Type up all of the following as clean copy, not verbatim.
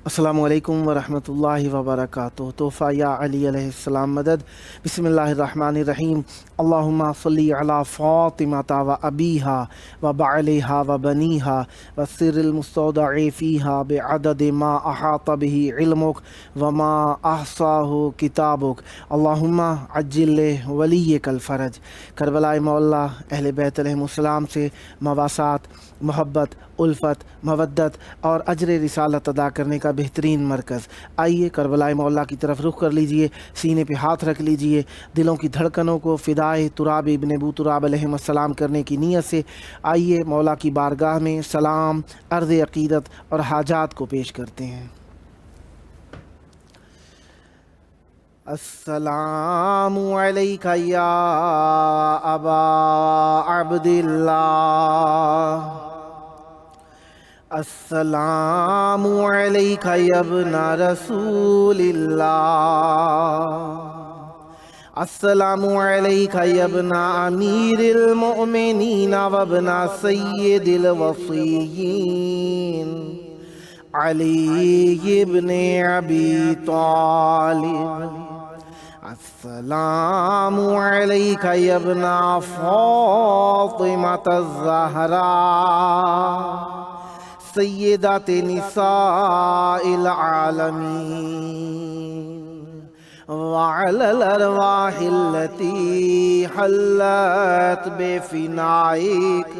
السلام علیکم ورحمۃ اللہ وبرکاتہ۔ تحفہ یا علی علیہ السلام مدد۔ بسم اللہ الرحمن الرحیم۔ اللہم صلی علی فاطمۃ و ابیہا و بعلہا و بنیہا والسر المستودع فیہا بعدد ما احاط به علمک وما احصاہ کتابک۔ اللہم عجل ولیک الفرج۔ کربلا معلیٰ اہل بیت علیہم السلام سے مواسات، محبت، الفت، مودت اور اجر رسالت ادا کرنے کا بہترین مرکز۔ آئیے کربلا معلیٰ کی طرف رخ کر لیجئے، سینے پہ ہاتھ رکھ لیجئے، دلوں کی دھڑکنوں کو فدائے تراب ابن ابو تراب علیہ السلام کرنے کی نیت سے آئیے مولا کی بارگاہ میں سلام، عرض عقیدت اور حاجات کو پیش کرتے ہیں۔ السلام علیک یا ابا عبداللہ، السلام علیک یا ابن رسول اللہ، السلام علیک یا ابن امیر المؤمنین و ابن سید الوصیین علی ابن ابی طالب، السلام علیک یا ابن فاطمۃ الزہراء سیدات نساء العالمین، وعلی الارواح التي حلت بفنائک،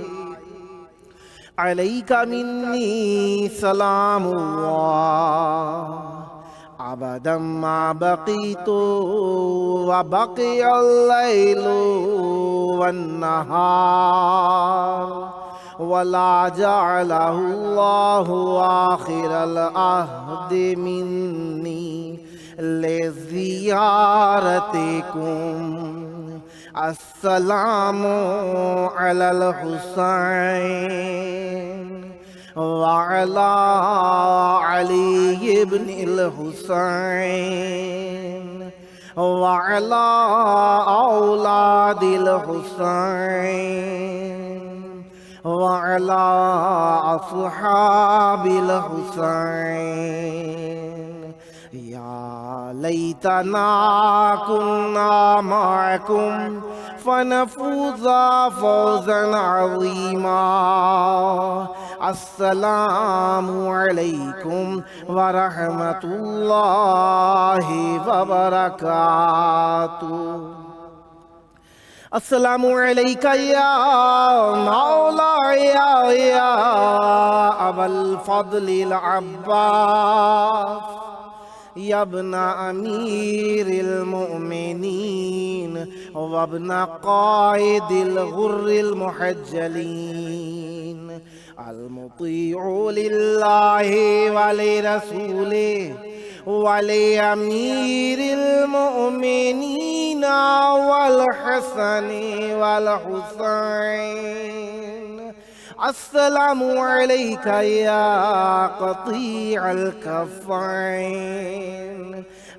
علیک منی سلام اللہ ابدا ما بقیت وبقی اللیل والنہار ولا جعلہ اللہ آخر العہد منی لزیارتکم، السلام علی الحسین وعلی علی ابن الحسین وعلی اولاد الحسین وعلی اصحاب الحسین، یا لیتنا کنا معکم فنفوز فوزا عظیما، السلام علیکم ورحمۃ اللہ وبرکاتہ۔ السلام علیک یا مولا یا ابا الفضل العباس یا ابن امیر المؤمنین وابن قائد الغر المحجلین، المطیع للہ ولرسولہ ولامیر المؤمنین والحسن والحسین، السلام علیک یا قطیع الکفین،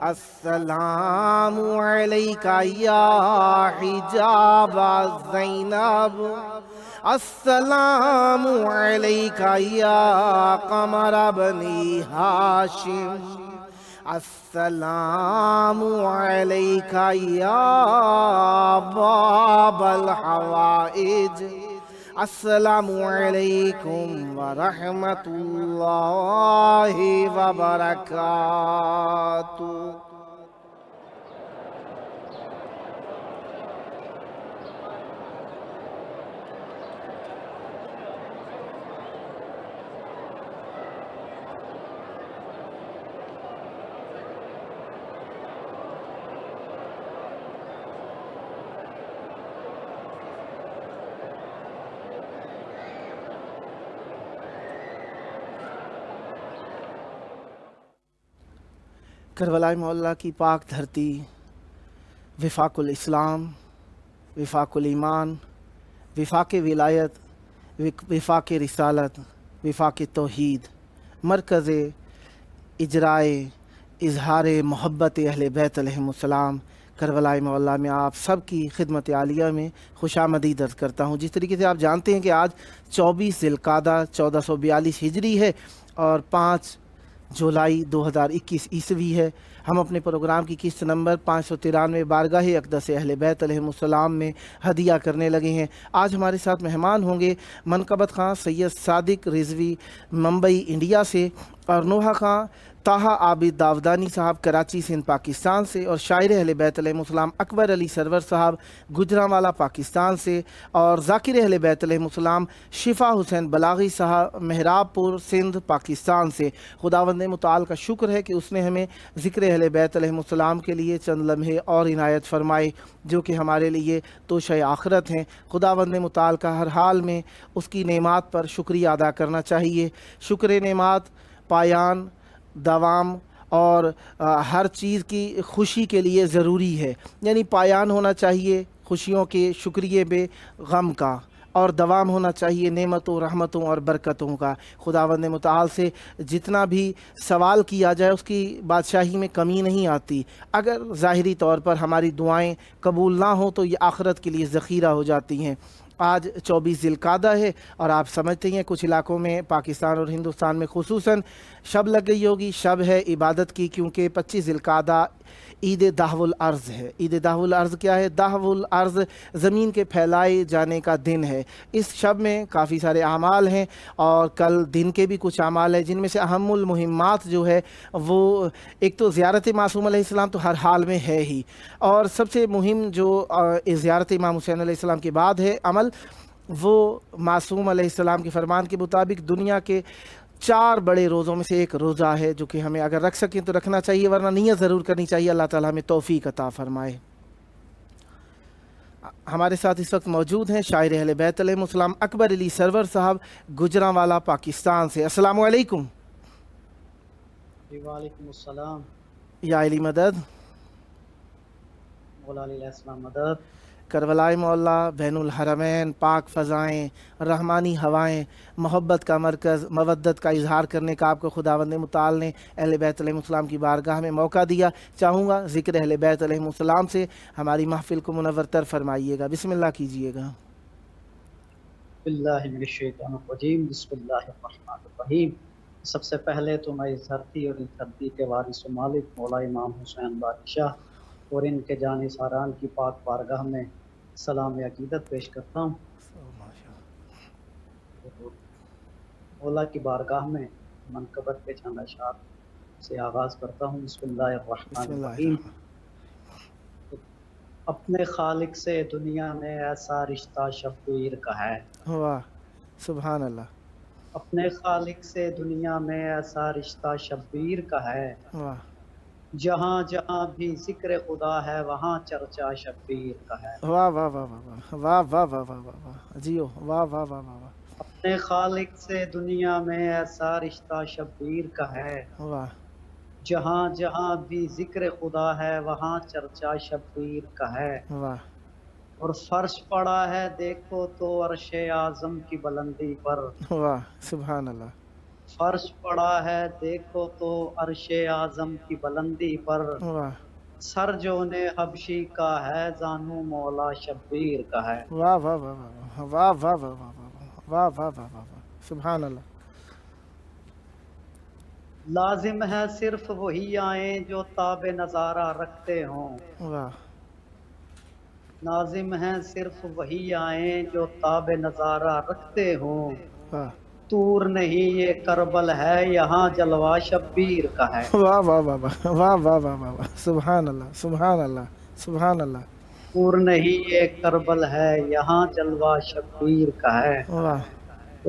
السلام علیک یا حجاب زینب، السلام علیک یا قمر بنی ہاشم، السلام علیک یا باب الحوائج، السلام علیکم ورحمۃ اللہ وبرکاتہ۔ کربلا معلیٰ کی پاک دھرتی، وفاق الاسلام، وفاق الایمان، وفاق ولایت، وفاق رسالت، وفاق توحید، مرکز اجرائے اظہار محبت اہل بیت علیہم السلام کربلا معلیٰ میں آپ سب کی خدمت عالیہ میں خوش آمدید عرض کرتا ہوں۔ جس طریقے سے آپ جانتے ہیں کہ آج 24 ذی القعدہ 1442 ہجری ہے اور 5 जुलाई 2021 ईस्वी है। हम अपने प्रोग्राम की किस्त नंबर 593 बारगाह अक़दस अहले बैत अलैहिमुस्सलाम में हदिया करने लगे हैं। आज हमारे साथ मेहमान होंगे मनकबत खां सैयद सादिक रिजवी मुंबई इंडिया से, और नोहा खां ताहा आबिद दावदानी साहब कराची सिंध पाकिस्तान से, और शायर अहले बैत अलैहिमुस्सलाम अकबर अली सरवर साहब गुजरांवाला पाकिस्तान से, और ज़ाकिर अहले बैत अलैहिमुस्सलाम शिफा हुसैन बलागी साहब मेहराबपुर सिंध पाकिस्तान से। खुदावंद मुताल का शुक्र है कि उसने हमें ज़िक्र अहले बैत अलैहिमुस्सलाम के लिए चंद लम्हे और इनायत फरमाए जो कि हमारे लिए तोशे आखरत हैं। खुदावंद मुताल का हर हाल में उसकी नेमात पर शुक्रिया अदा करना चाहिए। शुक्र नेमात पायान दवाम और हर चीज़ की खुशी के लिए ज़रूरी है, यानी पायान होना चाहिए खुशियों के शुक्रिए पे गम का, और दवाम होना चाहिए नेमतों रहमतों और बरकतों का। खुदावंद मुताल से जितना भी सवाल किया जाए उसकी बादशाही में कमी नहीं आती। अगर ज़ाहिरी तौर पर हमारी दुआएं कबूल ना हो तो ये आखिरत के लिए ज़ख़ीरा हो जाती हैं। आज 24 ज़िलक़ादा है और आप समझते हैं कुछ इलाकों में पाकिस्तान और हिंदुस्तान में खुसूसन शब लग गई होगी। शब है इबादत की, क्योंकि 25 ज़िलक़ादा ईद दाहवुल अर्ज़ है। ईद दाहवुल अर्ज़ क्या है? दाहवुल अर्ज़ ज़मीन के फैलाए जाने का दिन है। इस शब में काफ़ी सारे अमाल हैं और कल दिन के भी कुछ अमाल हैं, जिनमें से अहमुल मुहिम्मात जो है वो एक तो ज़ियारत मासूम अलैहिस्सलाम तो हर हाल में है ही, और सबसे मुहिम जो ज़ियारत इमाम हुसैन अलैहिस्सलाम के बाद है अमल, वो मासूम अलैहिस्सलाम के फरमान के मुताबिक दुनिया के 4 बड़े रोज़ों में से एक रोज़ा है, जो कि हमें अगर रख सकें तो रखना चाहिए, वरना नियत ज़रूर करनी चाहिए। अल्लाह ताला हमें तौफ़ीक अता फ़रमाए। हमारे साथ इस वक्त मौजूद हैं शायर अहले बैत अलैहिमुस्सलाम अकबर अली सरवर साहब गुजरांवाला पाकिस्तान से। अस्सलामु अलैकुम। वालेकुम अस्सलाम। या अली मदद, मौला अली अलैहिस्सलाम मदद। करबलाए मौला, बैनुल हरमैन, पाक फ़ज़ाएँ, रहमानी हवाएँ, मोहब्बत का मरकज़, मवद्दत का इजहार करने का आपको खुदावंद मुताल ने अहले बैत अलैहिमुस्सलाम की बारगाह में मौका दिया। चाहूँगा ज़िक्र अहले बैत अलैहिमुस्सलाम से हमारी महफ़िल को मुनव्वर फरमाइएगा। बिस्मिल्लाह कीजिएगा। बिस्मिल्लाहि मिनश शैतानिर रजीम, बिस्मिल्लाहिर रहमानिर रहीम। सबसे पहले तो मैं इस धरती और इस धरती के वारिस व मालिक मौला इमाम हुसैन बादशाह और इनके जानिसारान की पाक बारगाह में सलाम अकीदत पेश करता हूँ। मौला की बारगाह में मनकबत के चंद अशआर से आगाज़ करता हूँ। बिस्मिल्लाहिर्रहमानिर्रहीम। अपने खालिक से दुनिया में ऐसा रिश्ता शब्बीर का है। वाह, सुभान अल्लाह। अपने खालिक से दुनिया में ऐसा रिश्ता शब्बीर का है। वाह, जहाँ जहाँ भी जिक्र खुदा है वहाँ चर्चा शब्बीर का है। वाह वाह वाह वाह वाह वाह वाह वाह वाह वाह जियो, वाह वाह वाह वाह वाह। अपने खालिक से दुनिया में ऐसा रिश्ता शब्बीर का है। वाह, जहाँ जहाँ भी जिक्र खुदा है वहाँ चर्चा शब्बीर का है। वाह, और फर्श पड़ा है देखो तो अर्शे आज़म की बुलंदी पर। वाह, सुभान अल्लाह। फर्श पड़ा है देखो तो अर्शे आज़म की बुलंदी पर। वाह, सर जो ने हबशी का है जानू मौला शब्बीर का है। वाह वाह वाह वाह वाह वाह वाह वाह वाह वाह वाह वाह, सुभान अल्लाह। लाजिम है सिर्फ वही आए जो ताबे नज़ारा रखते हों। वाह, लाजिम है सिर्फ वही आए जो ताबे नज़ारा रखते हों। वाह तूर नहीं ये करबल है यहाँ जलवा शब्बीर का है। वाह वाह वाह वाह वाह वाह वाह वाह वाह, सुभान अल्लाह, सुभान अल्लाह, सुभान अल्लाह। तूर नहीं ये करबल है यहाँ जलवा शब्बीर का है। वाह,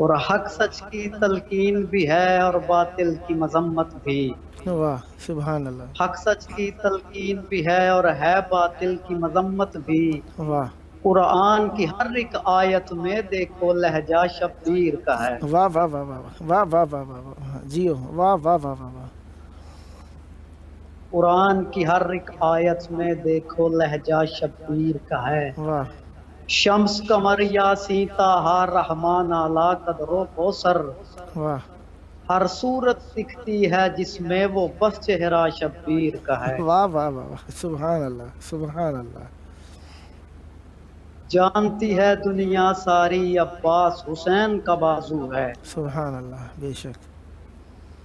और हक सच की तलकीन भी है और बातिल की मजम्मत भी। वाह, सुभान अल्लाह। हक सच की तलकीन भी है और है बातिल की मजम्मत भी। वाह कुरान की हर एक आयत में देखो लहजा शब्बीर का है। वाह वाह वाह वाह वाह वाह वाह वाह वाह जियो, वाह वाह वाह वाह वाह। कुरान की हर एक आयत में देखो लहजा शब्बीर का है। वाह, शम्स कमर यासी ताहा रहमान आला कदरो कोसर। वाह हर सूरत दिखती है जिसमें वो बस चेहरा शब्बीर का है। वाह वाह वाह वाह, सुभान अल्लाह, सुभान अल्लाह। जानती है दुनिया सारी अब्बास हुसैन का बाजू है। सुभान अल्लाह, बेशक।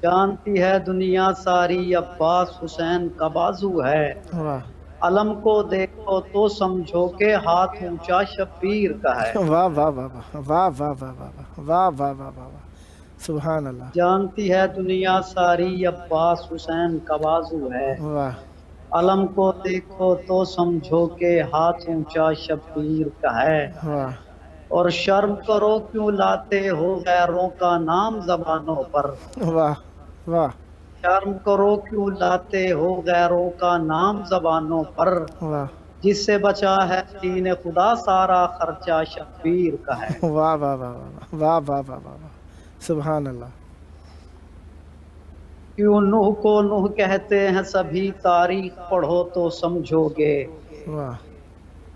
جانتی ہے دنیا ساری عباس حسین کا بازو ہے، واہ علم کو دیکھو تو سمجھو کہ ہاتھ اونچا شبیر کا ہے۔ واہ واہ واہ واہ واہ واہ واہ واہ واہ واہ واہ واہ واہ سبحان اللہ جانتی ہے دنیا ساری عباس حسین کا بازو ہے، واہ علم کو دیکھو تو سمجھو کہ ہاتھ اونچا شبیر کا ہے۔ واہ اور شرم کرو کیوں لاتے ہو غیروں کا نام زبانوں پر، واہ واہ شرم کرو کیوں لاتے ہو غیروں کا نام زبانوں پر، واہ جس سے بچا ہے دین خدا سارا خرچہ شبیر کا ہے۔ واہ واہ واہ واہ واہ واہ واہ واہ سبحان اللہ کیوں نوح کو نوح کہتے ہیں سبھی، تاریخ پڑھو تو سمجھو گے، واہ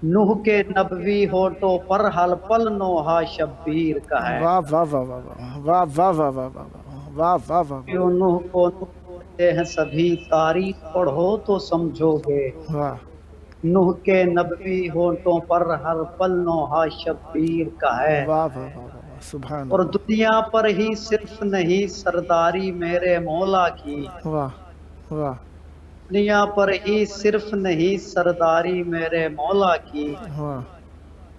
نوح کے نبوی ہوٹوں پر ہل پل نوحہ شبیر کا ہے۔ واہ واہ واہ واہ واہ واہ واہ واہ واہ واہ واہ واہ کیوں نوح کو نوح کہتے ہیں سبھی، تاریخ پڑھو تو سمجھو گے، واہ نوح کے نبوی ہونٹوں پر ہر پل نوحہ شبیر کا ہے۔ واہ واہ واہ واہ سبحان اور اللہ دنیا پر ہی صرف نہیں سرداری میرے مولا کی، واہ واہ دنیا پر ہی صرف نہیں سرداری میرے مولا کی، واہ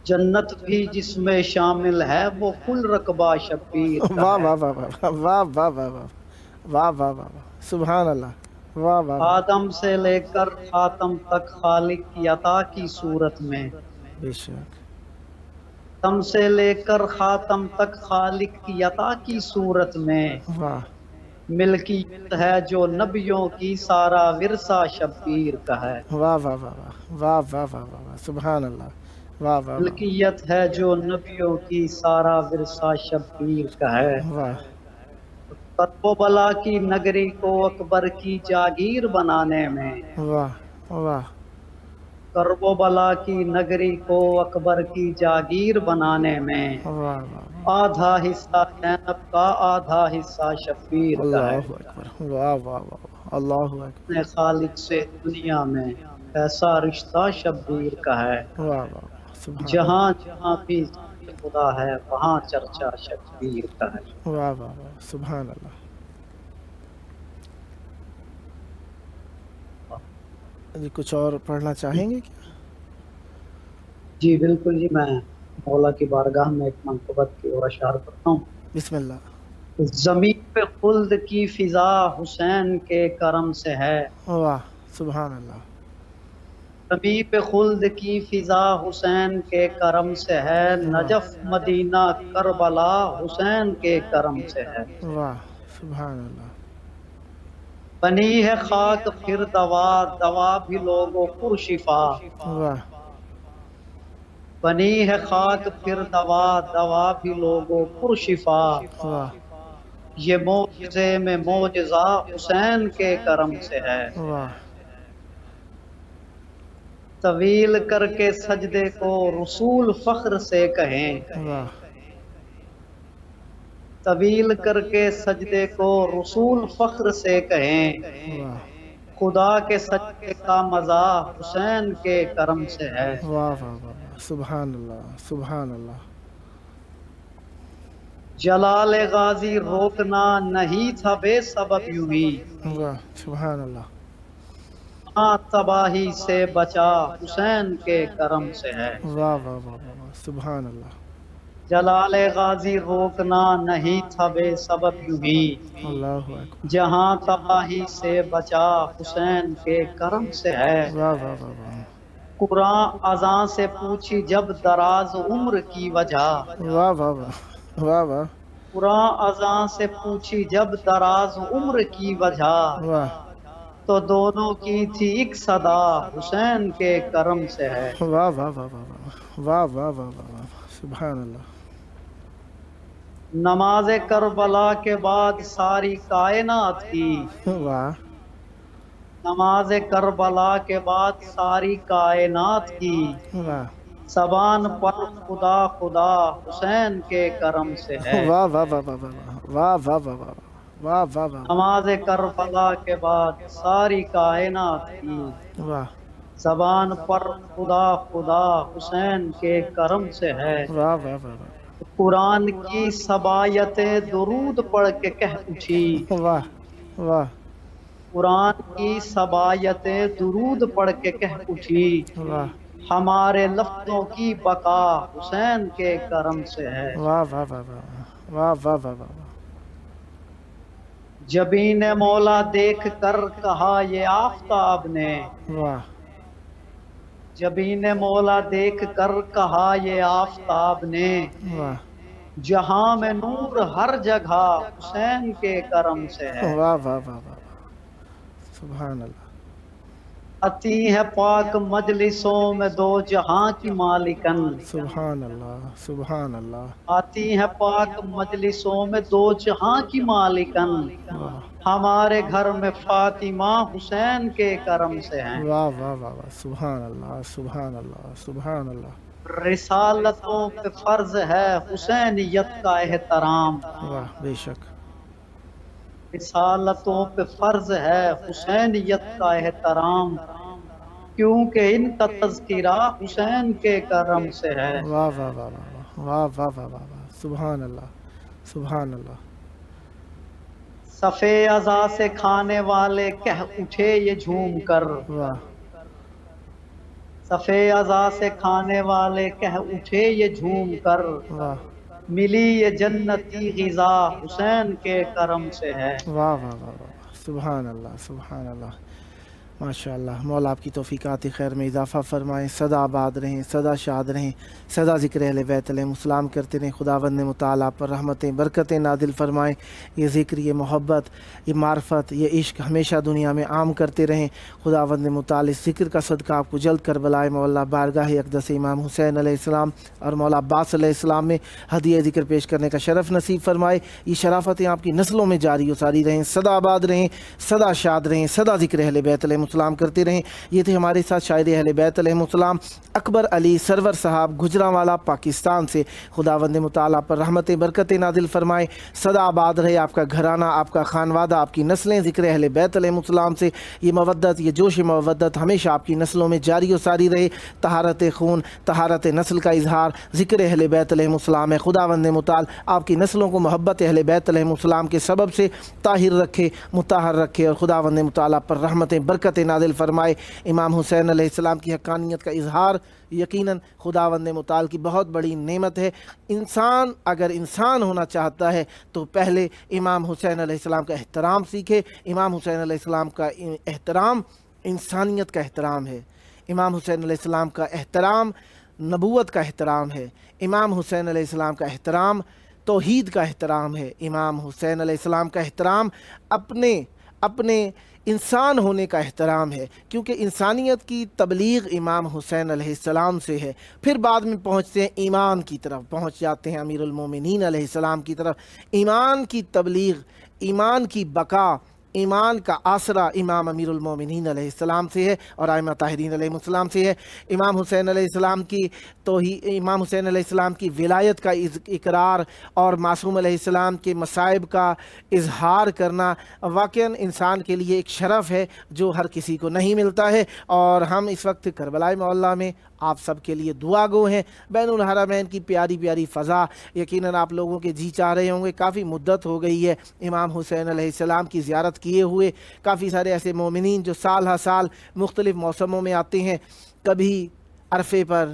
جنت بھی جس میں شامل ہے وہ کل رقبہ شبیر کا واہ ہے۔ واہ واہ واہ واہ واہ واہ واہ واہ واہ سبحان اللہ واہ واہ واہ آدم سے لے کر خاتم تک خالق کی عطا کی صورت میں، بے شک آدم سے لے کر خاتم تک خالق کی عطا کی صورت میں، واہ ملکیت ہے جو نبیوں کی سارا ورثہ شبیر کا ہے۔ واہ واہ واہ واہ واہ واہ واہ واہ سبحان اللہ واہ واہ ملکیت ہے جو نبیوں کی سارا ورثہ شبیر کا ہے۔ واہ کرب و بلا کی نگری کو اکبر کی جاگیر بنانے میں، واہ واہ کرب و بلا کی نگری کو اکبر کی جاگیر بنانے میں، واہ آدھا حصہ زینب کا آدھا حصہ شبیر کا ہے۔ اللہ اکبر واہ واہ واہ اللہ اکبر اپنے خالق سے دنیا میں ایسا رشتہ شبیر کا ہے، واہ واہ سبحان جہاں جہاں بھی ذکر خدا ہے وہاں چرچا شبیر کا ہے۔ واہ واہ واہ سبحان اللہ جی کچھ اور پڑھنا چاہیں گے کیا جی بالکل جی، میں مولا کی بارگاہ میں ایک منقبت کی اور اشعار کرتا ہوں۔ بسم اللہ زمین پہ خلد کی فضا حسین کے کرم سے ہے، واہ سبحان اللہ زمین پہ خلد کی فضا حسین کے کرم سے ہے، نجف مدینہ کربلا حسین کے کرم سے ہے، واہ سبحان اللہ بنی ہے خاک پھر دوا، دوا بھی لوگوں پر شفا، واہ بنی ہے خاک پھر دوا، دوا بھی لوگوں پر شفا، واہ یہ معجزے میں معجزہ حسین کے کرم سے ہے، واہ طویل کر کے سجدے کو رسول فخر سے کہیں، واہ طویل کر کے سجدے کو رسول فخر سے کہیں، واہ خدا کے سجدے کا مزہ حسین کے کرم سے ہے۔ واہ واہ واہ سبحان اللہ سبحان اللہ جلال غازی روکنا نہیں تھا بے سبب یوں ہی، واہ سبحان اللہ ہاں تباہی سے بچا حسین کے کرم سے ہے۔ واہ واہ واہ واہ سبحان اللہ جلال غازی روکنا نہیں تھا بے سبب یوں ہی، اللہ اکبر جہاں تباہی سے بچا حسین کے کرم سے ہے۔ واہ واہ واہ واہ قرآن اذان سے پوچھی جب دراز عمر کی وجہ، واہ واہ واہ واہ واہ قرآن اذان سے پوچھی جب دراز عمر کی وجہ، واہ تو دونوں کی تھی ایک صدا حسین کے کرم سے ہے۔ واہ واہ واہ واہ واہ واہ واہ واہ سبحان اللہ نماز کربلا کے بعد ساری کائنات کی، واہ نماز کربلا کے بعد ساری کائنات کی، واہ زبان پر خدا خدا حسین کے کرم سے ہے۔ واہ واہ واہ واہ واہ واہ واہ واہ واہ واہ واہ نماز کربلا کے بعد ساری کائنات کی، واہ زبان پر خدا خدا حسین کے کرم سے ہے۔ واہ واہ واہ قرآن کی سبایت درود پڑھ کے کہہ اٹھی، واہ वाह कुरान की सबायतें दुरूद पढ़ के कह उठी, वाह हमारे लफ्जों की बका हुसैन के करम से है। वाह वाह वाह वाह वाह वाह वाह वाह जबीन मौला देख कर कहा ये आफताब ने, वाह जबीन मौला देख कर कहा ये आफताब ने, वाह जहां में नूर हर जगह हुसैन के करम से है। वाह वाह वाह वाह सुभान अल्लाह आती है पाक मजलिसों में दो जहां की मालिकन, सुभान अल्लाह सुभान अल्लाह आती है पाक मजलिसों में दो जहां की मालिकन, वाह हमारे घर में फातिमा हुसैन के करम से हैं। वाह वाह वाह वाह सुभान अल्लाह सुभान अल्लाह सुभान अल्लाह रिसालतों पे फर्ज है हुसैनियत का एहतराम, वाह बेशक रिसालतों पे फर्ज है हुसैनियत का एहतराम, क्योंकि इनका तज़किरा हुसैन के करम से है। वाह वाह वाह वाह वाह वाह वाह वाह वाह सुभान अल्लाह सुभान अल्लाह सफ़े अज़ा से खाने वाले कह उठे ये झूम कर, वाह सफ़े अज़ा से खाने वाले कह उठे ये झूम कर, वाह मिली ये जन्नती ग़िज़ा हुसैन के करम से है। वाह वाह वाह वाह सुभान अल्लाह सुभान अल्लाह माशाअल्लाह। मौला आपकी तौफ़ीक़ात खैर में इजाफ़ा फ़रमाएँ, सदा आबाद रहें, सदा शाद रहें, सदा ज़िक्र अहले बैत अलैहिमुस्सलाम करते रहें। खुदावंद मुताला आप पर रहमतें बरकतें नादिल फ़रमाएँ। ये ज़िक्र, ये मोहब्बत, ये मार्फत, ये इश्क हमेशा दुनिया में आम करते रहें। खुदावंद मुताला इस ज़िक्र का सदका आपको जल्द करबलाए मौला बारगाह अक़दस इमाम हुसैन अलैहिस्सलाम और मौला अब्बास अलैहिस्सलाम में हदिया ज़िक्र पेश करने का शरफ़ नसीब फ़रमाए। ये शराफ़तें आपकी नस्लों में जारी व सारी रहें, सदा आबाद रहें, सदा शाद रहें, सदा ज़िक्र अहले बैत अलैहिमुस्सलाम करते रहें। ये थे हमारे साथ शायर अहले बैत अलैहिमुस्सलाम अकबर अली सरवर साहब गुजरांवाला पाकिस्तान से। खुदावंद मुताला पर रहमतें बरकतें नादिल फ़रमाए, सदा आबाद रहे आपका घराना, आपका खानवादा, आपकी नस्लें ज़िक्र अहले बैत अलैहिमुस्सलाम से। ये मवद्दत, ये जोश मवद्दत हमेशा आपकी नस्लों में जारी व सारी रहे। तहारत खून, तहारत नस्ल का इजहार ज़िक्र अहले बैत अलैहिमुस्सलाम है। खुदावंद मुताल आपकी नस्लों को मोहब्बत अहले बैत अलैहिमुस्सलाम के सबब से ताहिर रखे, मुताहर रखे और खुदावंद मुताला पर रहमतें बरकतें नादिल फ़रमाए। इमाम हुसैन अलैहिस्सलाम की हक़ानियत का इजहार यकीनन खुदावंद मुताल की बहुत बड़ी नेमत है। इंसान अगर इंसान होना चाहता है तो पहले इमाम हुसैन अलैहिस्सलाम का एहतराम सीखे। इमाम हुसैन अलैहिस्सलाम का एहतराम इंसानियत का एहतराम है। इमाम हुसैन अलैहिस्सलाम का एहतराम नबूवत का एहतराम है। इमाम हुसैन अलैहिस्सलाम का एहतराम तौहीद का एहतराम है। इमाम हुसैन अलैहिस्सलाम का एहतराम अपने इंसान होने का एहतराम है, क्योंकि इंसानियत की तबलीग इमाम हुसैन अलैहिस्सलाम से है। फिर बाद में पहुँचते हैं ईमान की तरफ, पहुँच जाते हैं अमीरुल मोमिनीन अलैहिस्सलाम की तरफ। ईमान की तबलीग, ईमान की बका, ईमान का आसरा इमाम अमीरुल मोमिनीन अलैहिस्सलाम से है और आइमा ताहिरीन अलैहिमुस्सलाम से है। इमाम हुसैन अलैहिस्सलाम की इमाम हुसैन अलैहिस्सलाम की विलायत का इकरार और मासूम अलैहिस्सलाम के मसाइब का इजहार करना वाक़ई इंसान के लिए एक शरफ़ है जो हर किसी को नहीं मिलता है। और हम इस वक्त करबला मोहल्ला में आप सब के लिए दुआ गो हैं। बैनुल हरमैन की प्यारी प्यारी फ़ज़ा यकीनन आप लोगों के जी चाह रहे होंगे। काफ़ी मुद्दत हो गई है इमाम हुसैन अलैहिस्सलाम की ज़ियारत किए हुए। काफ़ी सारे ऐसे मोमिनीन जो साल हर साल मुख्तलिफ़ मौसमों में आते हैं, कभी अरफ़े पर,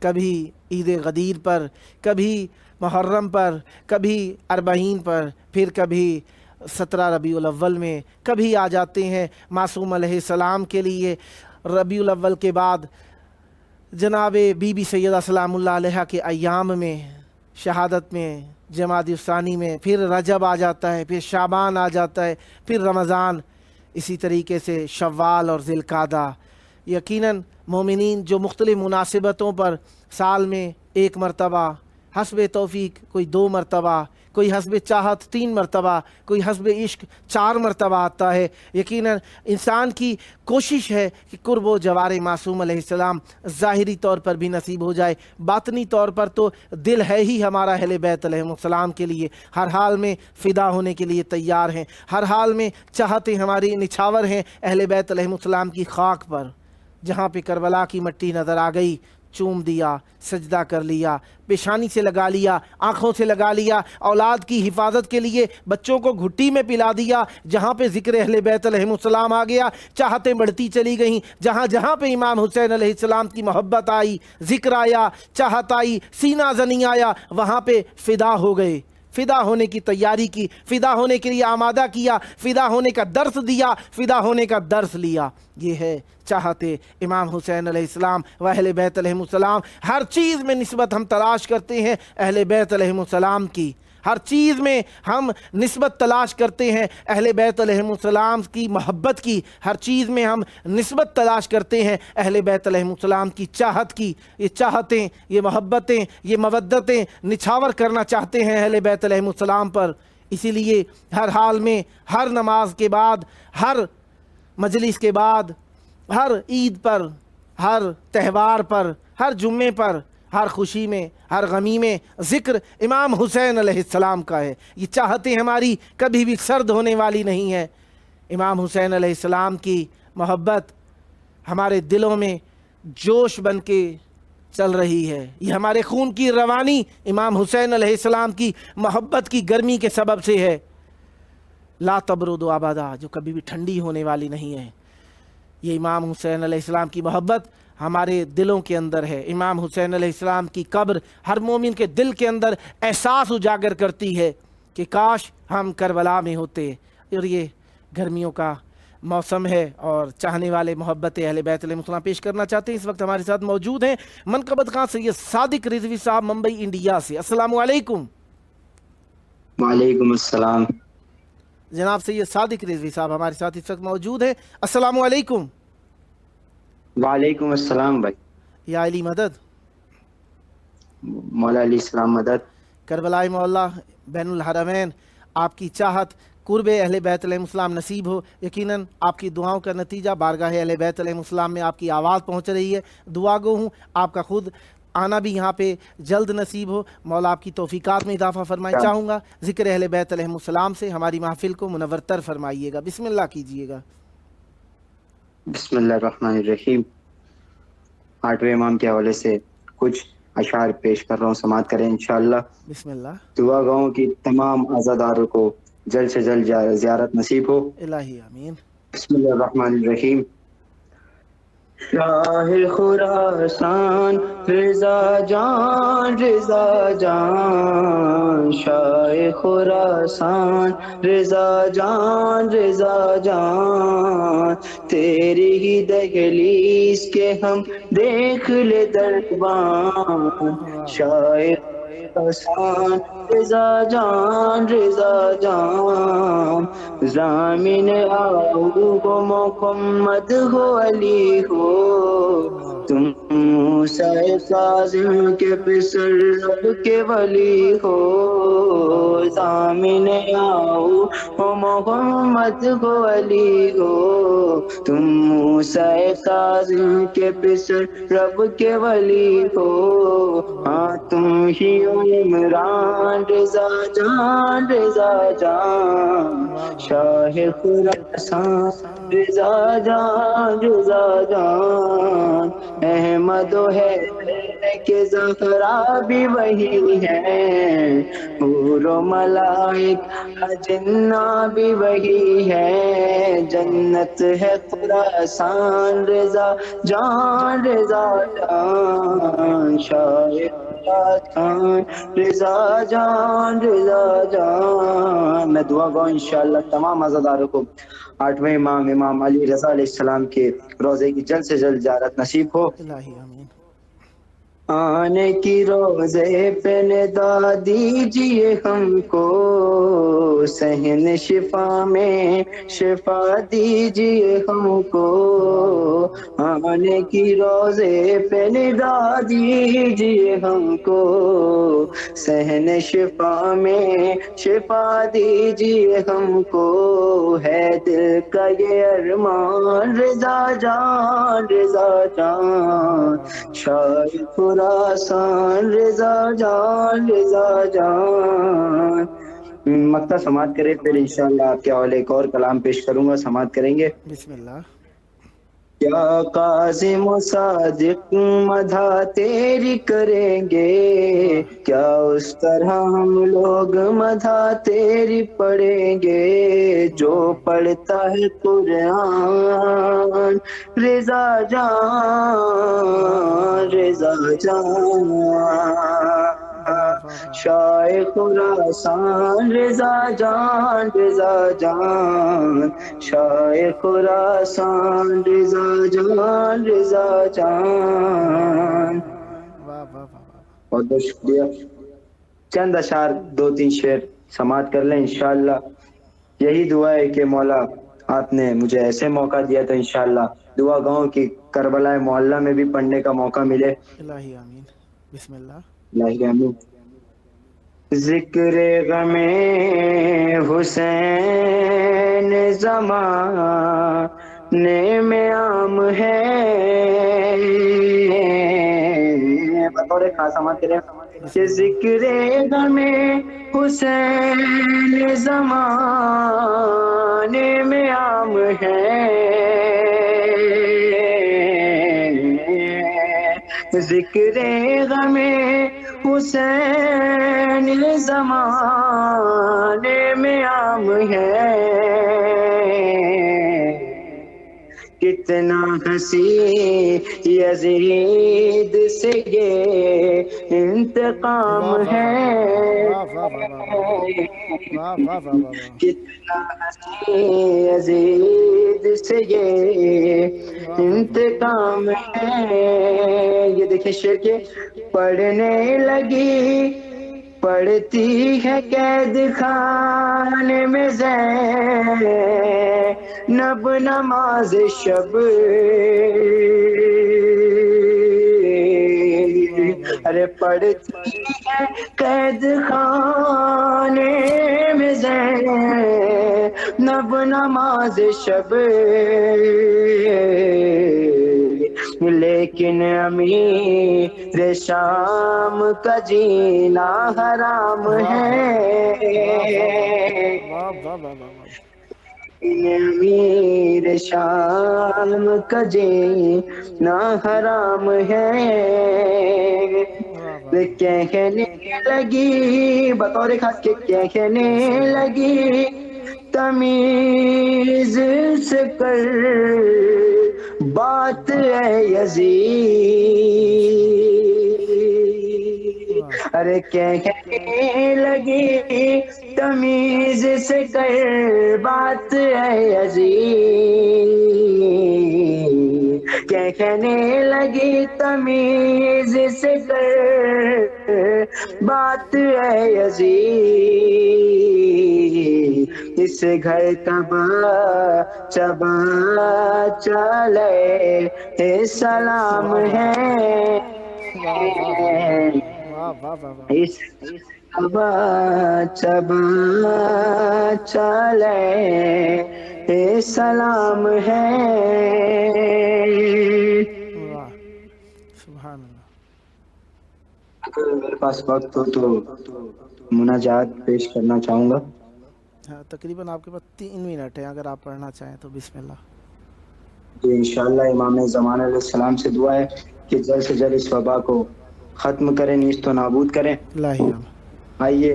कभी ईद गदीर पर, कभी मुहर्रम पर, कभी अरबईन पर, फिर कभी 17 रबीउल अव्वल में, कभी आ जाते हैं मासूम अलैहिस्सलाम के लिए रबीउल अव्वल के बाद जनाब बीबी सैयदा सलामुल्लाह अलैहा के अय्याम में, शहादत में, जमादी सानी में, फिर रजब आ जाता है, फिर शाबान आ जाता है, फिर रमज़ान, इसी तरीके से शव्वाल और ज़िलक़ादा। यकीनन मोमिनीन जो मुख्तलिफ़ मुनासिबतों पर साल में एक मरतबा, हस्ब तौफ़ीक कोई 2 मरतबा, कोई हस्ब चाहत 3 मरतबा, कोई हस्ब इश्क 4 मरतबा आता है। यकीनन इंसान की कोशिश है कि कुर्ब व जवार मासूम अलैहिस्सलाम ज़ाहिरी तौर पर भी नसीब हो जाए, बातनी तौर पर तो दिल है ही हमारा अहले बैत अलैहिमुस्सलाम के लिए हर हाल में फ़िदा होने के लिए तैयार हैं, हर हाल में चाहते हमारी निछावर हैं अहले बैत अलैहिमुस्सलाम की खाक पर। जहाँ पे करबला की मट्टी नज़र आ गई चूम दिया, सजदा कर लिया, पेशानी से लगा लिया, आँखों से लगा लिया, औलाद की हिफाजत के लिए बच्चों को घुट्टी में पिला दिया। जहाँ पे ज़िक्र अहले बैत अलैहिमुस्सलाम आ गया, चाहतें बढ़ती चली गईं। जहाँ जहाँ पे इमाम हुसैन अलैहिस्सलाम की मोहब्बत आई, ज़िक्र आया, चाहत आई, सीना ज़नी आया, वहाँ पे फ़िदा हो गए, फ़िदा होने की तैयारी की, फ़िदा होने के लिए आमादा किया, फ़िदा होने का दर्स दिया, फ़िदा होने का दर्स लिया। ये है चाहते इमाम हुसैन अलैहिस्सलाम व अहले बैत अलैहिमुस्सलाम। हर चीज़ में निस्बत हम तलाश करते हैं अहले बैत अलैहिमुस्सलाम की, हर चीज़ में हम निस्बत तलाश करते हैं अहले बैत अलैहिमुस्सलाम की मोहब्बत की, हर चीज़ में हम निस्बत तलाश करते हैं अहले बैत अलैहिमुस्सलाम की चाहत की। ये चाहतें, ये मोहब्बतें, ये मवद्दतें निछावर करना चाहते हैं अहले बैत अलैहिमुस्सलाम पर। इसीलिए हर हाल में, हर नमाज के बाद, हर मजलिस के बाद, हर ईद पर, हर त्यौहार पर, हर जुम्मे पर, हर खुशी में, हर गमी में ज़िक्र इमाम हुसैन अलैहिस्सलाम का है। ये चाहतें हमारी कभी भी सर्द होने वाली नहीं है। इमाम हुसैन अलैहिस्सलाम की मोहब्बत हमारे दिलों में जोश बन के चल रही है। ये हमारे खून की रवानी इमाम हुसैन अलैहिस्सलाम की मोहब्बत की गर्मी के सबब से है। ला तबरुदु अबदा, जो कभी भी ठंडी होने वाली नहीं है। ये इमाम हुसैन अलैहिस्सलाम की मोहब्बत हमारे दिलों के अंदर है। इमाम हुसैन अलैहिस्सलाम की कब्र हर मोमिन के दिल के अंदर एहसास उजागर करती है कि काश हम करबला में होते। और ये गर्मियों का मौसम है और चाहने वाले मोहब्बत अहले बैत अलैहिमुस्सलाम पेश करना चाहते हैं। इस वक्त हमारे साथ मौजूद हैं मनकबत खां सैयद सादिक रिजवी साहब, मुंबई इंडिया से। अस्सलामु अलैकुम। वालेकुम अस्सलाम। जनाब सैयद सादिक रिजवी साहब हमारे साथ इस वक्त मौजूद हैं। अस्सलामु अलैकुम। वालेकुम अस्सलाम भाई। या अली मदद, मौला अली सलाम मदद। करबलाए मौला बैनुल हरमैन, आपकी चाहत कुर्ब अहले बैत अलैहिमुस्सलाम नसीब हो। यकीनन आपकी दुआओं का नतीजा बारगाह अहले बैत अलैहिमुस्सलाम में आपकी आवाज़ पहुँच रही है। दुआ गो हूँ आपका खुद आना भी यहाँ पे जल्द नसीब हो। मौला आपकी तौफीकात में इजाफा फरमाए। चाहूँगा ज़िक्र अहले बैत अलैहिमुस्सलाम से हमारी महफिल को मुनव्वरतर फरमाइएगा। बिस्मिल्लाह कीजिएगा। बिस्मिल्लाहिर्रहमानिर्रहीम। आठवें इमाम के हवाले से कुछ अशार पेश कर रहा हूँ, समात करें इंशाअल्लाह। बिस्मिल्लाह। दुआ गाँव की तमाम आज़ादारों को जल्द से जल्द ज़ियारत नसीब हो। इलाही आमीन। बिस्मिल्लाहिर्रहमानिर्रहीम। शाह खुरासान रिज़ा जान, रिज़ा जान, शाह खुरासान रिज़ा जान, रिज़ा जान, तेरी ही दहलीज के हम देख ले दरबान। शाह खुरासान रिज़ा जान, रिज़ा जान, ज़ामिन आओ हो मोहम्मद हो अली हो, तुम मूसा काज़िम के पिसर रब के वली हो। ज़ामिन आओ हो मोहम्मद हो अली हो, तुम मूसा काज़िम के पिसर रब के वली हो। हाँ तुम ही हो इमरान रिज़ा जान, रिज़ा जान, शाह खुरासान रिज़ा जान, रिज़ा जान, अहमद है कि ज़हरा भी वही है, पूरो मलाइक जिन्ना भी वही है, जन्नत है खुरासान रिज़ा जान, रिज़ा जान, शाह रिज़ा जान, रिज़ा जान। मैं दुआ गो इंशाअल्लाह तमाम अज़ादारों को आठवें इमाम इमाम अली रज़ा अलैहिस्सलाम के रोज़े की जल्द से जल्द ज़ियारत नसीब हो। इलाही आमीन। आने की रोज़े पे निदा दीजिए हमको, सहन शिफा में शिफा दीजिए हमको। आने की रोज़े पे निदा दीजिए हमको, सहन शिफा में शिफा दीजिए हमको। है दिल का ये अरमान रिज़ा जान, रिज़ा जान, शाह खुरासान रिज़ा जान, रिज़ा जान। मक्ता समात करे, फिर इंशाअल्लाह आपके हवाले एक और कलाम पेश करूंगा, समात करेंगे। बिस्मिल्लाह। کیا قاسم و صادق مدح تیری کریں گے، کیا اس طرح ہم لوگ مدح تیری پڑھیں گے، جو پڑھتا ہے قرآن رضا جان رضا جان، شاہ خراسان رضا جان رضا جان، شاہ خراسان رضا جان رضا جان۔ واہ واہ واہ واہ، بہت بہت شکریہ۔ چند اشعار دو تین شعر سماعت کر لیں انشاءاللہ۔ یہی دعا ہے کہ مولا آپ نے مجھے ایسے موقع دیا تو انشاءاللہ دعا گاؤں کی کربلا معلیٰ میں بھی پڑھنے کا موقع ملے۔ الہی آمین، بسم اللہ۔ الہی آمین۔ ذکر غم حسین زمانے میں عام ہے، بطور خاص سماعت کریں کہ ذکر غم حسین زمانے میں عام ہے، ذکر غم حسین زمانے میں عام ہے، کتنا ہنسی یزید سے یہ انتقام ہے، کتنا ہنسی یزید سے یہ انتقام ہے۔ یہ دیکھیں شعر کے پڑھنے لگی پڑھتی ہے قید خانے میں زینب نماز شب، ارے پڑھتی ہے قید خانے میں زینب نماز شب، لیکن امیر شام کا جینا حرام ہے، امیر شام کا جینا حرام ہے۔ کہنے لگی بطور خاص کے کہنے لگی تمیز سے کر بات اے یزید، ارے کہنے لگی تمیز سے کر بات اے یزید، کہنے لگی تمیز سے کر بات اے یزید، اس گھر کا بچہ چلے سلام ہے، اس بچہ چلے سلام ہے۔ سبحان اللہ۔ اگر میرے پاس وقت ہو تو مناجات پیش کرنا چاہوں گا۔ ہاں، تقریباً آپ کے پاس 3 منٹ ہیں، اگر آپ پڑھنا چاہیں تو بسم اللہ۔ جی انشاءاللہ امام زمان علیہ السلام سے دعا ہے کہ جلد سے جلد اس وبا کو ختم کریں، نیست و نابود کریں۔ الہی آمین۔ آئیے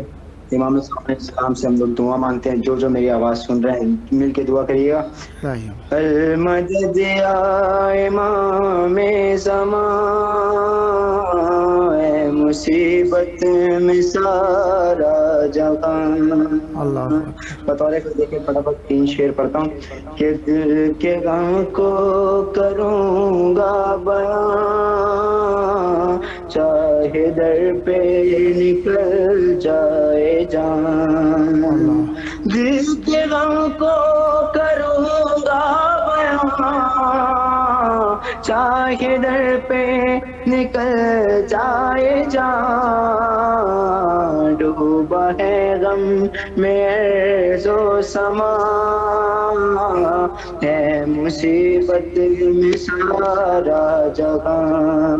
امام زمان علیہ السلام سے ہم لوگ دعا مانگتے ہیں، جو میری آواز سن رہے ہیں مل کے دعا کریے گا۔ الہی آمین۔ المدد یا امام زمان، اے مصیبت میں سارا جہاں۔ اللہ بطور دیکھیں فٹافٹ 3 شعر پڑھتا ہوں کہ دل کے غم کو کروں گا بیان، چاہے در پہ نکل جائے جان، دل کے غم کو کروں گا بیان، چاہے در پہ نکل جائے جان، ڈوبا ہے غم میں عرض و سما، ہے مصیبت میں سارا جہاں،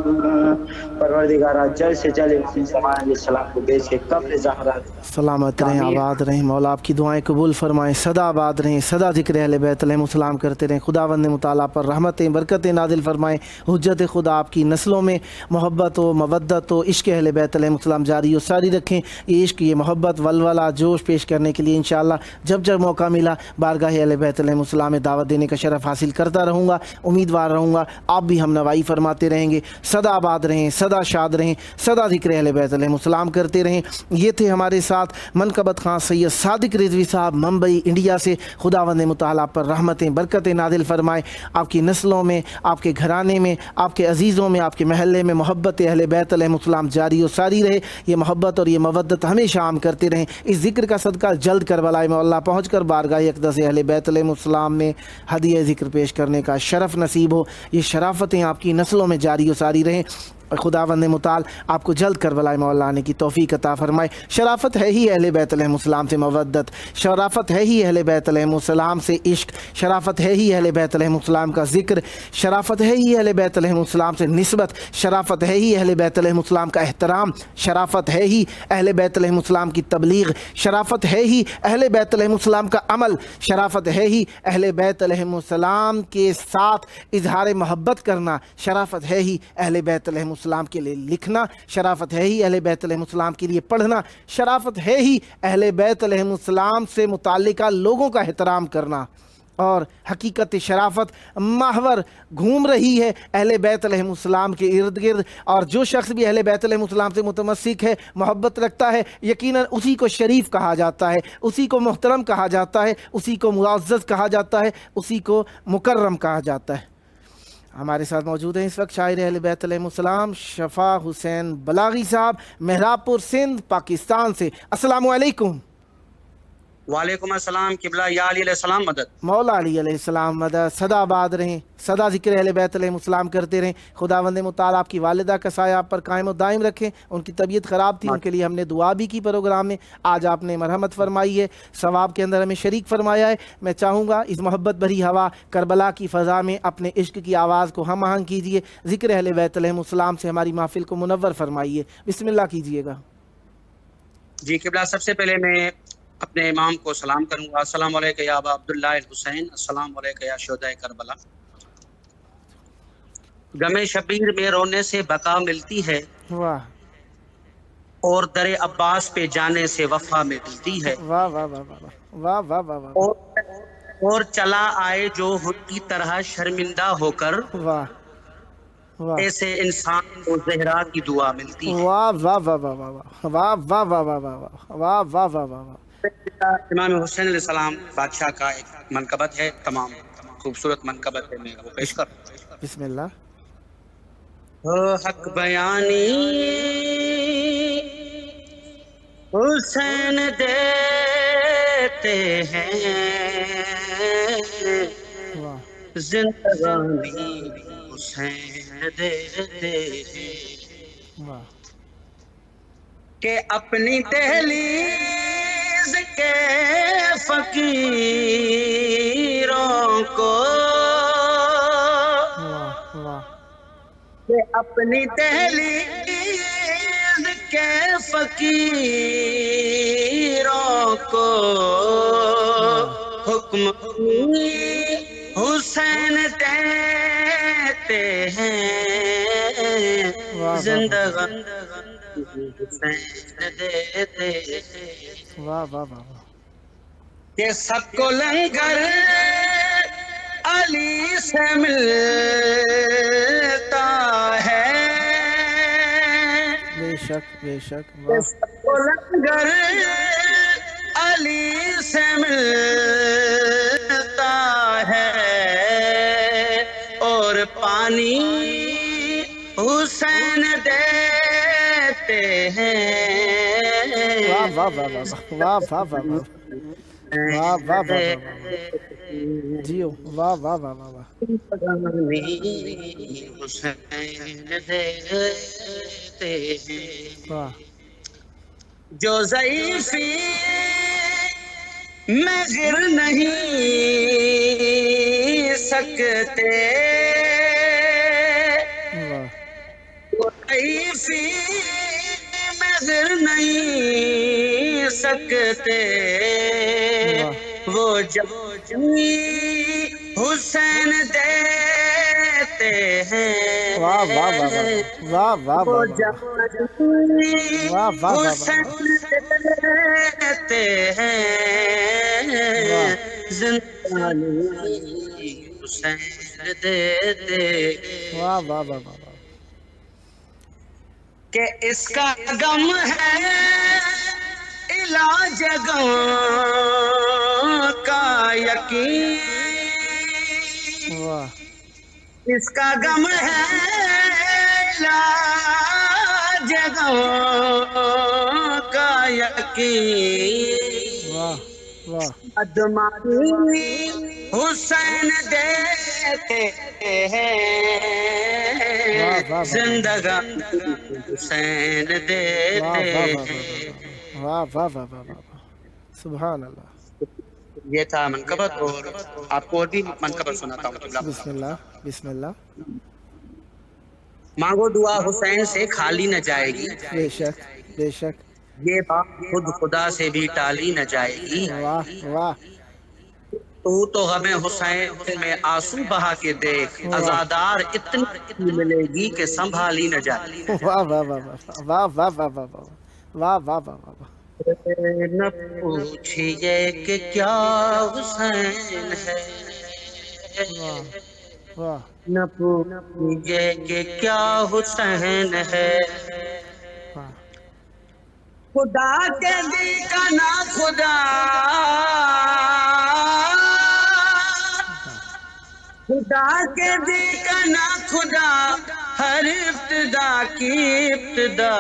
परवरदिगारा जल्द से जल्द इमाम ज़मान अलैहिस्सलाम को भेज के कब्र ज़हरा सलामत रहें, आबाद रहें, मौला आपकी दुआएं कबूल फरमाएं, सदा आबाद रहें, सदा ज़िक्र अहले बैत अलैहिस्सलाम करते रहें। खुदावंद मुताला पर रहमतें बरकतें नाजिल फरमाएं, हुज्जत खुदा आपकी नस्लों में मोहब्बत हो, मवद्दत हो, इश्क़ अहले बैत अलैहिस्सलाम जारी हो सारी रखें। ये इश्क़, ये मोहब्बत, वलवला, जोश पेश करने के लिए इंशाअल्लाह जब जब मौका मिला बारगाह अहले बैत अलैहिस्सलाम में दावत देने का शरफ़ हासिल करता रहूँगा, उम्मीदवार रहूँगा आप भी हम नवाई फरमाते रहेंगे। सदा आबाद रहें, सदा शाद रहें, सदा ज़िक्र अहले बैत अलैहिस्सलाम करते रहें। ये थे हमारे साथ मनकबत खां सैयद सादिक रिजवी साहब मुंबई इंडिया से। खुदावंद मुताला पर रहमतें बरकतें नादिल फरमाए, आपकी नस्लों में, आपके घराने में, आपके अजीज़ों में, आपके महल्ले में मोहब्बत अहले बैत अलैहिस्सलाम जारी और सारी रहे। ये मोहब्बत और ये मवद्दत हमेशा आम करते रहें। इस ज़िक्र का सदका जल्द करबला मौला पहुँच कर बारगाह अक़दस अहले बैत अलैहिस्सलाम में हदिया ज़िक्र पेश करने का शरफ़ नसीब हो। ये शराफ़तें आपकी नस्लों में जारी और सारी रहें। खुदावंद मुताल आपको जल्द करबला मौला आने की तौफीक अता फरमाए। शराफत है ही अहले बैत अलैहिस्सलाम से मवद्दत, शराफत है ही अहले बैत अलैहिस्सलाम से इश्क, शराफत है ही अहले बैत अलैहिस्सलाम का ज़िक्र, शराफत है ही अहले बैत अलैहिस्सलाम से निस्बत, शराफत है ही अहले बैत अलैहिस्सलाम का एहतराम, शराफत है ही अहले बैत अलैहिस्सलाम की तबलीग, शराफत है ही अहले बैत अलैहिस्सलाम का अमल, शराफत है ही अहले बैत अलैहिस्सलाम के साथ इजहार मोहब्बत करना, शराफत है ही अहले बैत अलैहिस्सलाम के लिए लिखना, शराफत है ही अहले बैत अलैहिस्सलाम के लिए पढ़ना, शराफत है ही अहले बैत अलैहिस्सलाम से मुताल्लिका लोगों का एहतराम करना। और हकीकत शराफत महवर घूम रही है अहले बैत अलैहिस्सलाम के इर्द गिर्द, और जो शख्स भी अहले बैत अलैहिस्सलाम से मुतमस्सिक है, मोहब्बत रखता है, यकीनन उसी को शरीफ कहा जाता है, उसी को मोहतरम कहा जाता है, उसी को मुअज़्ज़ज़ कहा जाता है, उसी को मुकर्रम कहा जाता है। हमारे साथ मौजूद हैं इस वक्त शायर अहले बैत अलैहिस्सलाम शफ़ा हुसैन बलागी साहब, मेहराबपुर सिंध, पाकिस्तान से। अस्सलामु अलैकुम। वालेकुम अस्सलाम किबला या अली अलैहिस्सलाम मदद। मौला अली अलैहिस्सलाम मदद, सदा आबाद रहें, सदा ज़िक्र अहले बैत अलैहिस्सलाम करते रहें। खुदावंद मुताला आपकी वालिदा का साया आप पर कायम और दायम रखें। उनकी तबीयत ख़राब थी, उनके लिए हमने दुआ भी की प्रोग्राम में, आज आपने मरहमत फरमाई है, सवाब के अंदर हमें शरीक फरमाया है। मैं चाहूँगा इस मोहब्बत भरी हवा करबला की फ़ज़ा में अपने इश्क की आवाज़ को हम आहंग कीजिए, ज़िक्र अहले बैत अलैहिस्सलाम से हमारी महफ़िल को मुनव्वर फरमाइए। बिस्मिल्लाह कीजिएगा। जी किबला, सबसे पहले मैं अपने इमाम को सलाम करूंगा। अस्सलाम वालेकुम या अबा अब्दुल्लाह हुसैन, अस्सलाम वालेकुम या शुहदाए करबला। गमे शबीर में रोने से बका मिलती है, वाह और दरे अब्बास पे जाने से वफा मिलती है। वाह वाह वाह वाह वाह वाह वाह और चला आए जो की तरह शर्मिंदा होकर, वाह वाह ऐसे इंसान को ज़हरा की दुआ मिलती है। वाह वाह वाह वाह वाह वाह वाह वाह वाह वाह वाह वाह वाह वाह। इमाम हुसैन अलैहिस्सलाम बादशाह का एक मनकबत है, तमाम खूबसूरत मनकबत है, मैं वो पेश कर। बिस्मिल्लाह। हो हक बयानी हुसैन देते हैं, वाह जिंदगानी हुसैन देते हैं, वाह के अपनी दहलीज के फकीरों को, वाह वाह के अपनी दहलीज के फकीरों को हुक्म हुसैन देते हैं, वाह जिंदगानी हुसैन देते हैं, वाह वाह वाह। ये सबको लंगर अली से मिलता है, बेशक बेशक। ये वाह सबको लंगर अली से मिलता है, और पानी हुसैन देते हैं, वाह वाह वाह वाह वाह वाह वाह वाह वाह वाह वाह जियो। वाह वाह वाह वाह वाह। हुसैन देते हैं, वाह जो ज़ईफ़ी में गिर नहीं सकते, वाह وہ ضعیفی مگر نہیں سکتے، وہ جوانی حسین دیتے ہیں، واہ واہ واہ واہ واہ وہ واہ واہ جوانی واہ واہ واہ حسین دیتے ہیں، واہ زندگانی حسین دیتے واہ واہ واہ واہ واہ کہ اس کا غم ہے علاج غم کا یقین، واہ اس کا غم ہے علاج غم کا یقین، واہ واہ ادمانی حسین دیتے ہیں، واہ واہ واہ زندگانی حسین واہ دیتے واہ واہ ہیں۔ واہ واہ واہ واہ واہ سبحان اللہ۔ یہ تھا منقبت، اور آپ کو اور بھی منقبت سناتا ہوں قبلہ بسم اللہ بسم اللہ۔ مانگو دعا حسین سے خالی نہ جائے گی، بے شک بے شک۔ یہ بات خود خدا سے بھی ٹالی نہ جائے گی، واہ واہ تو ہمیں حسین میں آنسو بہا کے دیکھ، واہ عزادار اتنی ملے گی کہ سنبھالی نہ جائے گی۔ واہ واہ واہ واہ واہ واہ واہ واہ واہ واہ واہ واہ واہ۔ نہ پوچھئے کہ کیا حسین ہے، واہ نہ پوچھئے کہ کیا حسین ہے، واہ خدا کے دی کا نہ خدا، خدا کے دی کا نہ خدا، ہر ابتدا کی ابتدا،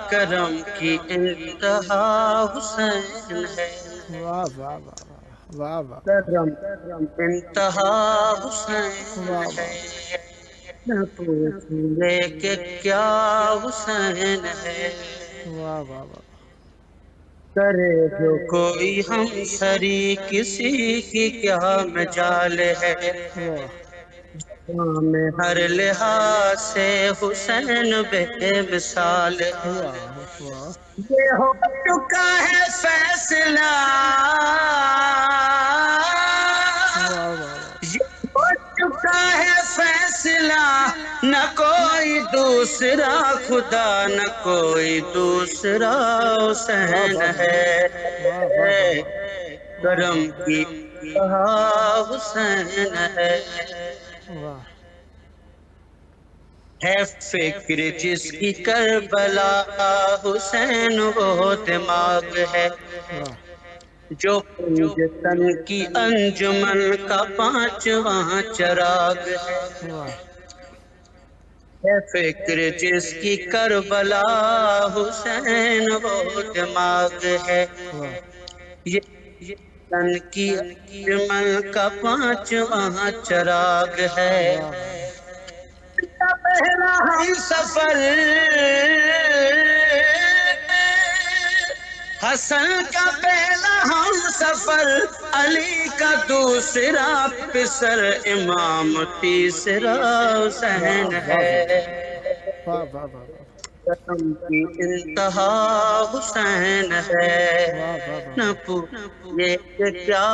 کرم کی انتہا حسین ہے، واہ واہ واہ واہ واہ کرم انتہا حسین واہ ہے، نہ پوچھئے کہ کیا حسین ہے، واہ واہ واہ کرے جو کوئی ہم سری کسی کی کیا مجال ہے، میں ہر لحاظ سے حسین بے مثال ہے، واہ یہ ہو چکا ہے فیصلہ، یہ ہو چکا ہے فیصلہ، نہ کوئی دوسرا خدا، نہ کوئی دوسرا حسین ہے، کرم کی انتہا حسین ہے، واہ ہے فکر جس کی کربلا حسین وہ دماغ ہے، جو پنج تن کی انجمن کا پانچواں چراغ ہے فکر جس کی کربلا حسین وہ دماغ ہے، یہ تن کی انجمن کا پانچواں چراغ ہے، پہلا ہم سفر حسن کا پہلا ہم سفر، علی کا دوسرا پسر، امام تیسرا حسین ہے، کرم کی انتہا حسین ہے، نہ پوچھئے کہ کیا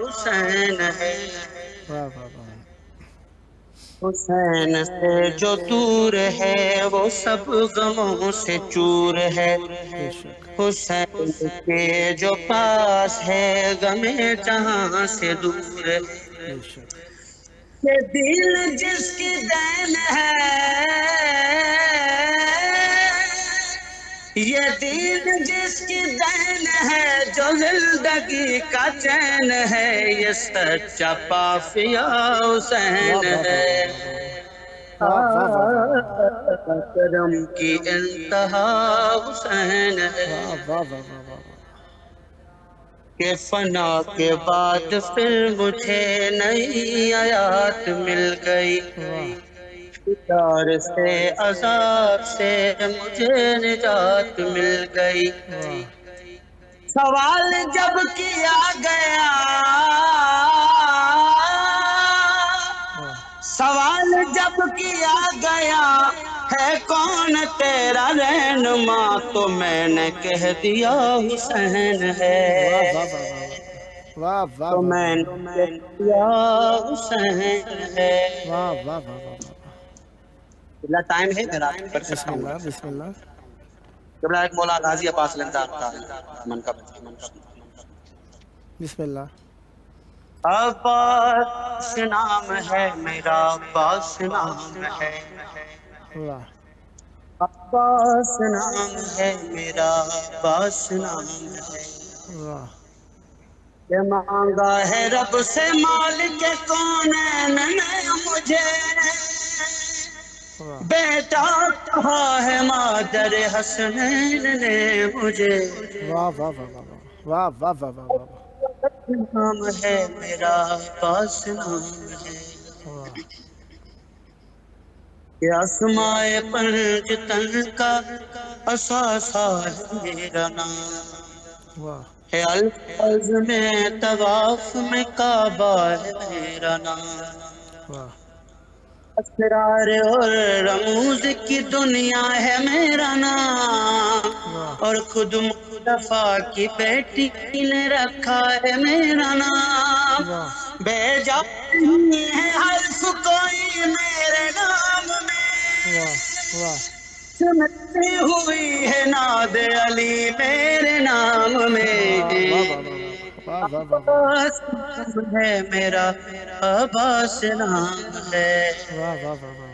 حسین ہے، حسین سے جو دور ہے وہ سب غموں سے چور ہے، حسین کے جو پاس ہے غم جہاں سے دور ہے، یہ دل جس کی دین ہے، یہ دل جس کی دین ہے، جو زندگی کا چین ہے، یہ سچا پافیا حسین ہے، کرم کی انتہا حسین ہے، کہ فنا کے بعد پھر مجھے نئی آیات مل گئی، ڈار سے عذاب سے مجھے نجات مل گئی، سوال جب کیا گیا، سوال جب کیا گیا ہے کون تیرا رہنما تو میں نے کہہ دیا حسین ہے، واہ واہ تو واہ میں نے کہہ دیا حسین ہے۔ واہ واہ واہ واہ واہ۔ اللہ ٹائم ہے میرا پڑھ بسم سکتا ہوں؟ اللہ بسم اللہ قبلہ ایک مولا غازی عباس لنزار کا من کا بسم اللہ۔ عباس نام ہے میرا، عباس نام ہے، واہ عباس نام ہے میرا، عباس نام ہے، واہ کہ مانگا ہے رب سے مالک کونین نے مجھے، واہ بیٹا کہا ہے مادر حسنین نے مجھے، واہ واہ واہ واہ واہ واہ واہ واہ واہ واہ نام ہے میرا، عباس نام ہے، واہ کہ اسمائے پنج تن کا اثاثہ ہے میرا نام، واہ ہے الفاظ میں طواف میں کعبہ ہے میرا نام، واہ اسرار اور رموز کی دنیا ہے میرا نام، واہ اور خود مصطفیٰ کی بیٹی نے رکھا ہے میرا نام، واہ بھیجا نہیں ہے حرف کوئی میرے نام میں، واہ واہ سنتی ہوئی ہے ناد علی میرے نام میں، واہ واہ واہ واہ واہ واہ عباس نام ہے میرا، عباس نام ہے، واہ واہ واہ واہ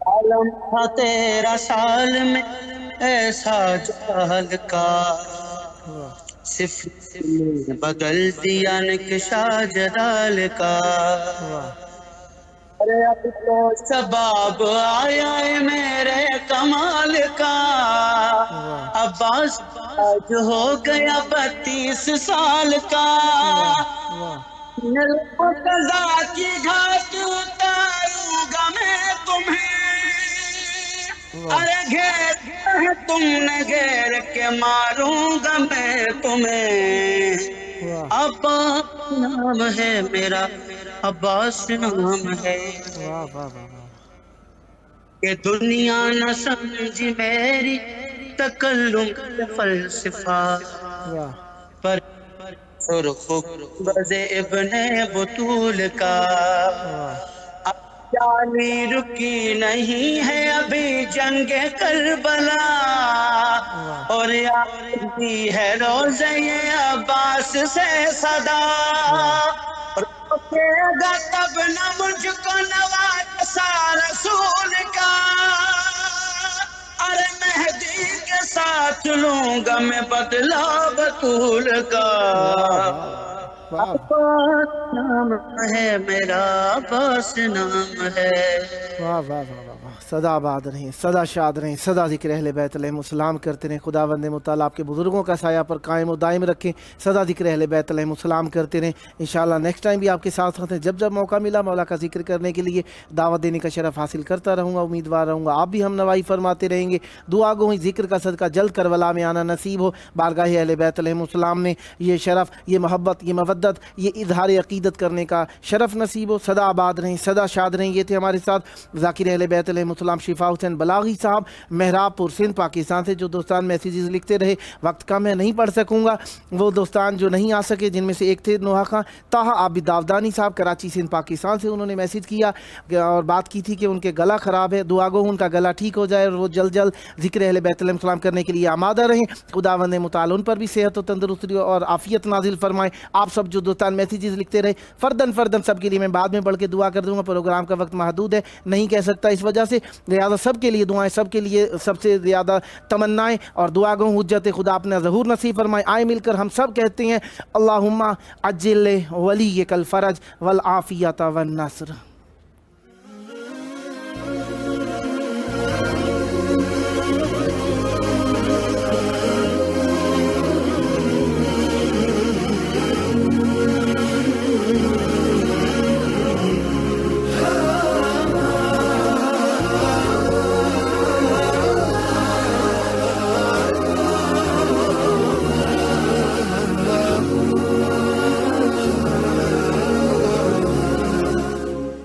عالم تھا تیرا سال میں ایسا جلال کا، واہ صرف نے بدل دیا نقشہ جلال کا، واہ ارے اب تو سباب آیا ہے میرے کمال کا، واہ عباس آج ہو گیا 32 سال کا، واہ قضا کی گھاٹ اتاروں گا میں تمہیں، واہ ارے گھیر تم نے گھیر کے ماروں گا میں تمہیں، واہ عباس نام ہے میرا، عباس نام ہے، واہ واہ واہ واہ کہ دنیا نہ سمجھی میری تکلم کے فلسفہ، واہ پر سرخ بز ابن بطول کا، واہ اب جانی رکی نہیں ہے ابھی جنگ کربلا، واہ اور آتی ہے روزہ عباس سے صدا، روکے گا تب نہ مجھ کو نواسا رسول کا، ارے مہدی کے ساتھ لوں گا میں بدلہ بطول کا، واہ واہ عباس نام ہے میرا، عباس نام ہے، واہ واہ واہ واہ واہ سدا آباد رہیں، سدا شاد رہیں، سدا ذکر اہل بیت علیہم السلام کرتے رہیں، خداوند متعال آپ کے بزرگوں کا سایہ پر قائم و دائم رکھیں، سدا ذکر اہل بیت علیہم السلام کرتے رہیں، انشاءاللہ نیکسٹ ٹائم بھی آپ کے ساتھ ہیں، جب جب موقع ملا مولا کا ذکر کرنے کے لیے دعوت دینے کا شرف حاصل کرتا رہوں گا، امیدوار رہوں گا آپ بھی ہم نوائی فرماتے رہیں گے، دعا گو ہی ذکر کا صدقہ جلد کربلا میں آنا نصیب ہو، بارگاہ اہل بیت علیہم السلام میں یہ شرف، یہ محبت، یہ مودت، یہ اظہار عقیدت کرنے کا شرف نصیب ہو، سدا آباد رہیں، سدا شاد رہیں۔ یہ تھے ہمارے ساتھ ذاکر اہل بیت علیہ السلام شفا حسین بلاغی صاحب محراب پور سندھ پاکستان سے، جو دوستان میسیجز لکھتے رہے، وقت کم ہے نہیں پڑھ سکوں گا، وہ دوستان جو نہیں آ سکے جن میں سے ایک تھے نوحہ خان طاہا عابد داودانی صاحب کراچی سندھ پاکستان سے، انہوں نے میسیج کیا اور بات کی تھی کہ ان کے گلا خراب ہے، دعا گو ان کا گلا ٹھیک ہو جائے اور وہ جلد جلد ذکر اہل بیت علیہ السلام کرنے کے لیے آمادہ رہیں، خداوند متعال ان پر بھی صحت و تندرستی اور عافیت نازل فرمائے۔ آپ سب جو دوستان میسیجز لکھتے رہے فردن سب کے لیے میں بعد میں پڑھ کے دعا کر دوں گا، پروگرام کا وقت محدود ہے نہیں کہہ سکتا اس وجہ سے، لہٰذا سب کے لیے دعائیں، سب کے لیے سب سے زیادہ تمنائیں اور دعا گو حجت خدا اپنا ظہور نصیب فرمائے۔ آئے مل کر ہم سب کہتے ہیں اللہم عجل ولیک الفرج والعافیت والنصر۔